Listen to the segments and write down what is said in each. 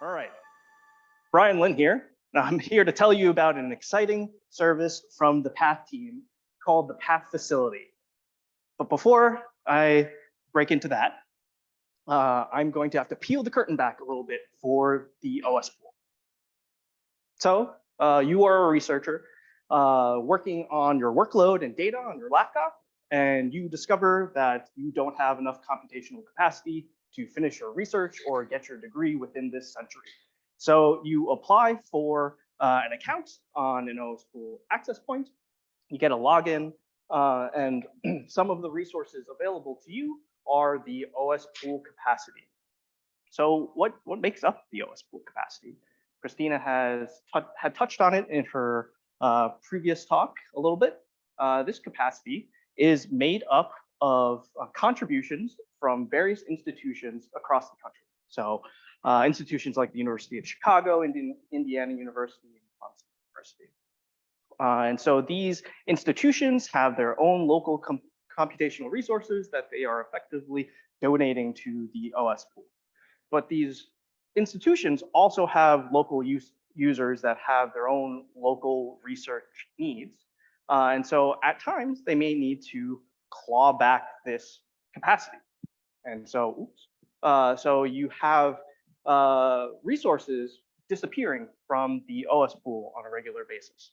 All right, Brian Lynn here. I'm here to tell you about an exciting service from the Path team called the Path Facility. But before I break into that, I'm going to have to peel the curtain back a little bit for the OS pool. So you are a researcher working on your workload and data on your laptop, and you discover that you don't have enough computational capacity to finish your research or get your degree within this century. So you apply for an account on an OS pool access point, you get a login, and some of the resources available to you are the OS pool capacity. So what makes up the OS pool capacity? Christina had touched on it in her previous talk a little bit. This capacity is made up of contributions from various institutions across the country. So institutions like the University of Chicago, Indiana University, and Clemson University. And so these institutions have their own local computational resources that they are effectively donating to the OS pool. But these institutions also have local users that have their own local research needs. And so at times they may need to claw back this capacity. And so, so you have resources disappearing from the OS pool on a regular basis.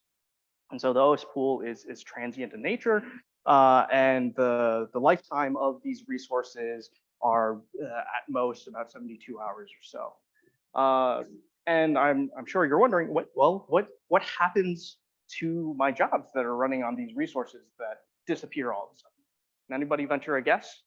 And so the OS pool is transient in nature, and the lifetime of these resources are at most about 72 hours or so. And I'm sure you're wondering, what happens to my jobs that are running on these resources that disappear all of a sudden? Can anybody venture a guess?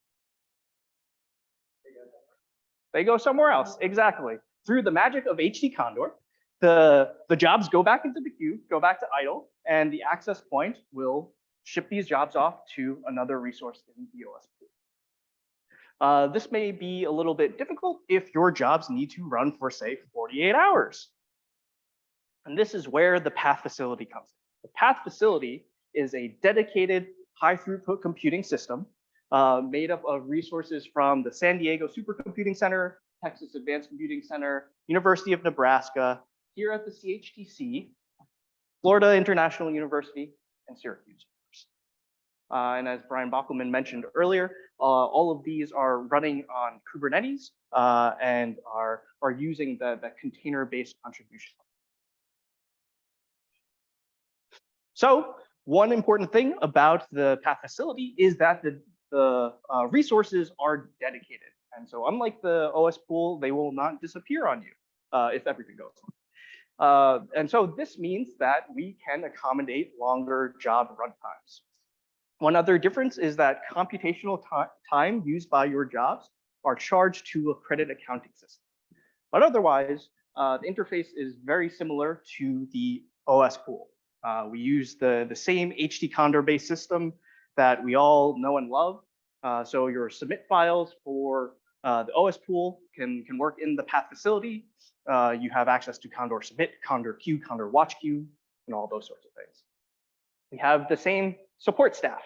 They go somewhere else, exactly. Through the magic of HT Condor, the jobs go back into the queue, go back to idle, and the access point will ship these jobs off to another resource in the OS pool. This may be a little bit difficult if your jobs need to run for, say, 48 hours. And this is where the Path Facility comes in. The Path Facility is a dedicated high-throughput computing system made up of resources from the San Diego Supercomputing Center, Texas Advanced Computing Center, University of Nebraska, here at the CHTC, Florida International University, and Syracuse University. And as Brian Bockelman mentioned earlier, all of these are running on Kubernetes and are using the container-based contribution. So one important thing about the Path Facility is that the resources are dedicated. And so unlike the OS pool, they will not disappear on you if everything goes on. And so this means that we can accommodate longer job runtimes. One other difference is that computational time used by your jobs are charged to a credit accounting system. But otherwise, the interface is very similar to the OS pool. We use the same HT Condor-based system that we all know and love. So your submit files for the OS pool can work in the Path Facility. You have access to Condor Submit, Condor Queue, Condor Watch Queue, and all those sorts of things. We have the same support staff,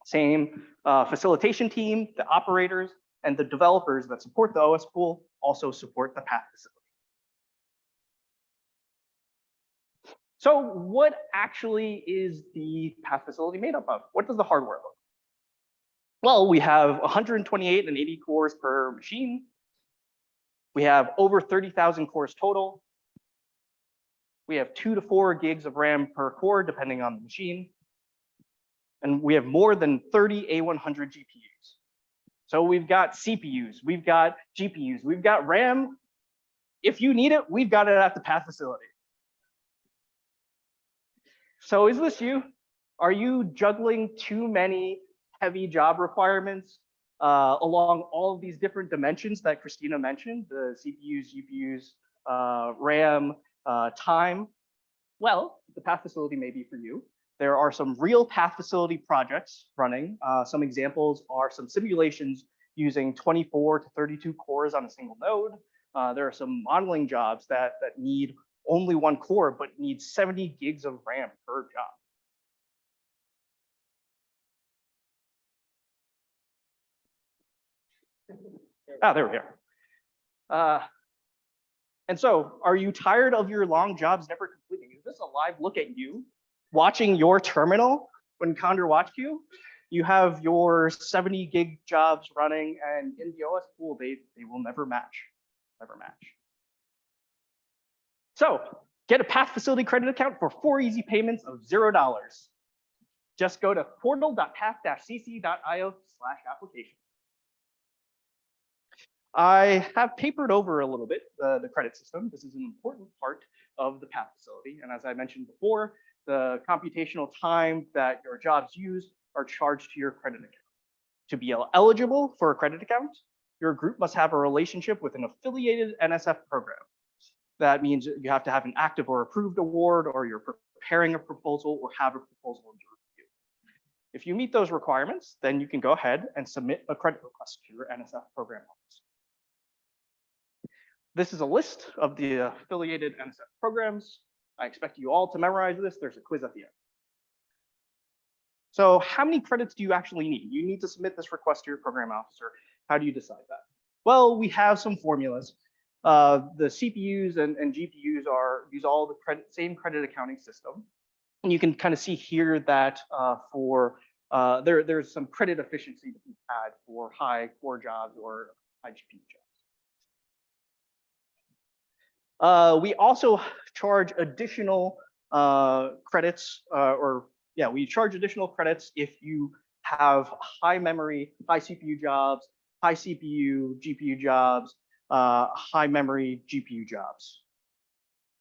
same facilitation team, the operators, and the developers that support the OS pool also support the Path Facility. So what actually is the Path Facility made up of? What does the hardware look like? Well, we have 128 and 80 cores per machine. We have over 30,000 cores total. We have 2 to 4 gigs of RAM per core, depending on the machine. And we have more than 30 A100 GPUs. So we've got CPUs, we've got GPUs, we've got RAM. If you need it, we've got it at the Path Facility. So is this you? Are you juggling too many heavy job requirements along all of these different dimensions that Christina mentioned, the CPUs, GPUs, RAM, time? Well, the Path Facility may be for you. There are some real Path Facility projects running. Some examples are some simulations using 24 to 32 cores on a single node. There are some modeling jobs that need only 1 core, but need 70 gigs of RAM per job. There we are. And so, are you tired of your long jobs never completing? Is this a live look at you watching your terminal when Condor watched you? You have your 70 gig jobs running, and in the OS pool, they will never match, never match. So get a Path Facility credit account for 4 easy payments of $0. Just go to portal.path-cc.io/application. I have papered over a little bit the credit system. This is an important part of the Path Facility. And as I mentioned before, the computational time that your jobs use are charged to your credit account. To be eligible for a credit account, your group must have a relationship with an affiliated NSF program. That means you have to have an active or approved award, or you're preparing a proposal or have a proposal under review. If you meet those requirements, then you can go ahead and submit a credit request to your NSF program office. This is a list of the affiliated NSF programs. I expect you all to memorize this. There's a quiz at the end. So how many credits do you actually need? You need to submit this request to your program officer. How do you decide that? Well, we have some formulas. The CPUs and GPUs use all the same credit accounting system. And you can kind of see here that there's some credit efficiency to be had for high core jobs or high GPU jobs. We also charge additional credits, we charge additional credits if you have high memory, high CPU jobs, high CPU, GPU jobs, high memory GPU jobs.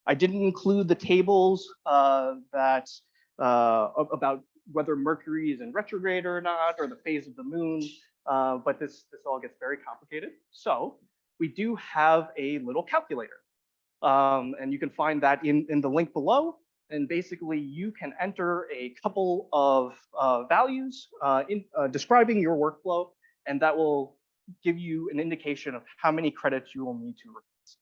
I didn't include the tables about whether Mercury is in retrograde or not, or the phase of the moon, but this all gets very complicated. So we do have a little calculator, and you can find that in the link below. And basically, you can enter a couple of values describing your workflow, and that will give you an indication of how many credits you will need to request.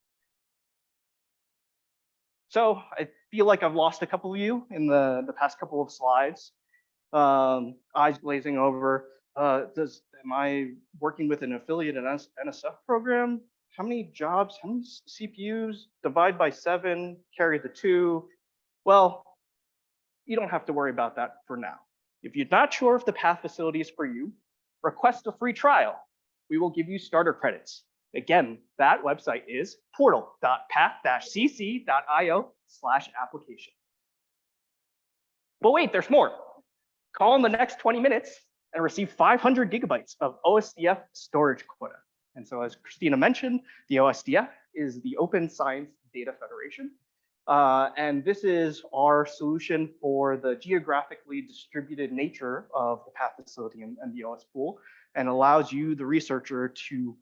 So I feel like I've lost a couple of you in the past couple of slides. Eyes glazing over. Am I working with an affiliated NSF program? How many jobs, how many CPUs? Divide by 7, carry the 2. Well, you don't have to worry about that for now. If you're not sure if the Path Facility is for you, request a free trial. We will give you starter credits. Again, that website is portal.path-cc.io/application. But wait, there's more. Call in the next 20 minutes and receive 500 gigabytes of OSDF storage quota. And so as Christina mentioned, the OSDF is the Open Science Data Federation. And this is our solution for the geographically distributed nature of the Path Facility and the OS pool, and allows you, the researcher, to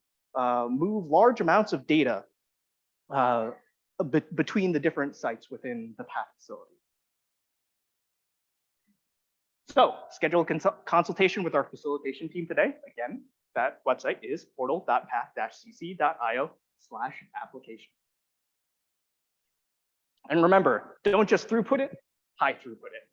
move large amounts of data between the different sites within the Path Facility. So schedule a consultation with our facilitation team today. Again, that website is portal.path-cc.io/application. And remember, don't just throughput it, high throughput it.